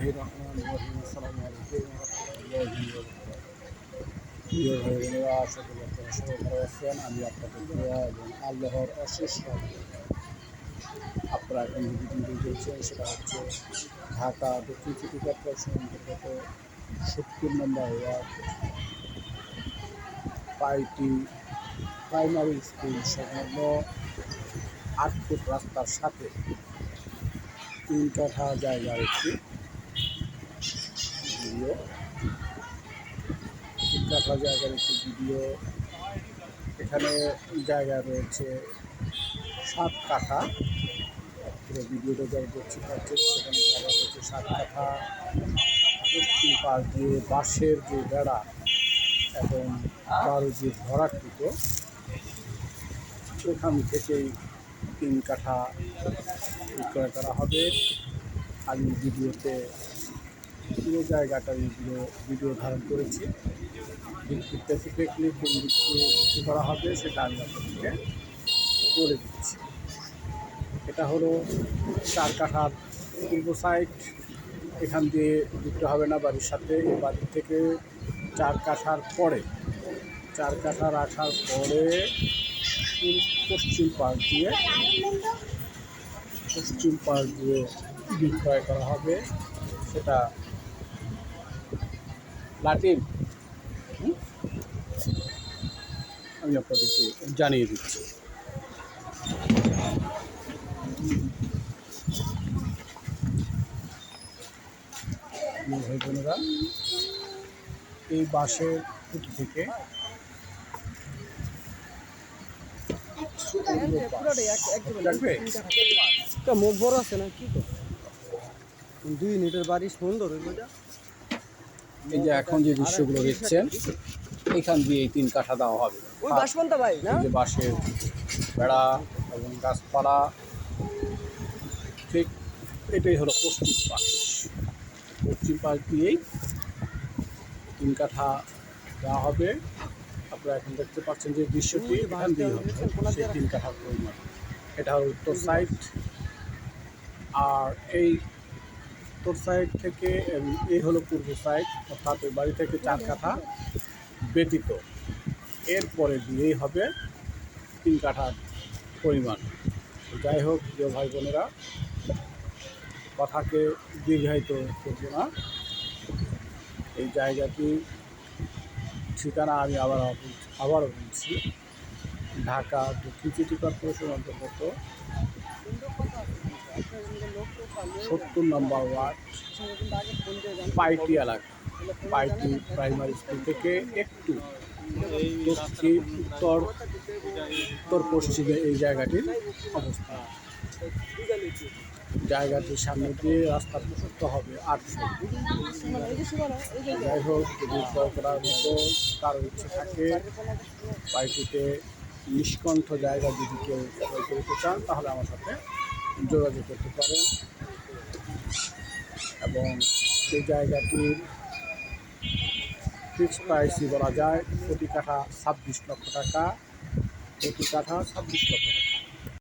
আসসালামু আলাইকুম রহমতুল্লাহি ওয়া বারাকাতুহু। প্রিয় ভাই বোনেরা, আশা করি আপনারা সবাই ভালো আছেন। আমি আপনাদের দোয়া এবং আল্লাহর অশেষ রহমতে আপনারা এখন যে ভিডিওটি দেখছেন সেটা হচ্ছে ঢাকা দক্ষিণ সিটি কর্পোরেশন অন্তর্গত ৭০ নম্বর ওয়ার্ড পাইটি প্রাইমারি স্কুল সংলগ্ন ৮ ফুট রাস্তার সাথে ৩ কাঠা জায়গার একটি ভিডিও। ৩ কাঠা জায়গার একটি ভিডিও। এখানে জায়গা রয়েছে ৭ কাঠা। পুরো ভিডিওটা যারা দেখতে পাচ্ছেন সেখানে জায়গা রয়েছে ৭ কাঠা। পশ্চিম পাশ দিয়ে বাঁশের যে বেড়া এবং তার যে ভরাকৃত, ওখান থেকেই ৩ কাঠা বিক্রয় করা হবে। আমি ভিডিওতে পুরো জায়গাটা ভিডিও ধারণ করেছি। স্পেসিফিকলি কোন দিক দিয়ে বিক্রি করা হবে সেটা আমি আপনাদেরকে বলে দিচ্ছি। এটা হলো ৪ কাঠার পূর্ব সাইড। এখান দিয়ে ঢুকতে হবে না বাড়ির সাথে। এই বাড়ির থেকে ৪ কাঠার পরে ৪ কাঠা রাখার পরে পশ্চিম পাশ দিয়ে বিক্রয় করা হবে। সেটা লাটিম আমি আপনাদেরকে জানিয়ে দিচ্ছি। ভাই বোনেরা, এই বাঁশের খুঁটি থেকে মুখ বড় আছে না কি তো 2 মিনিটের বাড়ি সুন্দর। এই যে এখন যে দৃশ্যগুলো দেখছেন, এখান দিয়ে ৩ কাঠা দেওয়া হবে। ওই বাসপন্থা ভাই না, যে বাঁশের বেড়া এবং গাছপালা, ঠিক এটাই হলো পশ্চিম পাশ। পশ্চিম পাশ দিয়েই ৩ কাঠা দেওয়া হবে। আপনারা এখন দেখতে পাচ্ছেন যে দৃশ্যটি এখান দিয়ে হবে সেই 3 কাঠার পরিমাণ। এটা হলো উত্তর সাইড। আর এই উত্তর সাইড থেকে এই হলো পূর্ব সাইড, অর্থাৎ ওই বাড়ি থেকে 4 কাঠা ব্যতীত এরপরে দিয়েই হবে 3 কাঠার পরিমাণ। যাই হোক, প্রিয় ভাই বোনেরা, কথাকে দীর্ঘায়িত করব না। এই জায়গাটি ঠিকানা আমি আবারও বলছি, ঢাকা দক্ষিণ সিটি কর্পোরেশন অন্তর্গত ৭০ নম্বর ওয়ার্ড পাইটি এলাকা। পাইটি প্রাইমারি স্কুল থেকে একটু দক্ষিণ উত্তর পশ্চিমে এই জায়গাটির অবস্থান। জায়গাটির সামনে দিয়ে রাস্তা প্রশস্ত হবে ৮ ফুট। যাই হোক, যদি ক্রয় করার মতো কারো ইচ্ছে থাকে, পাইটিতে নিষ্কণ্ঠ জায়গা যদি কেউ ক্রয় করতে চান তাহলে আমার সাথে যোগাযোগ করতে পারেন। এবং সেই জায়গাটির ফিক্সড প্রাইসই বলা যায় প্রতি কাঠা ২৬ লক্ষ টাকা। প্রতি কাঠা ২৬ লক্ষ টাকা।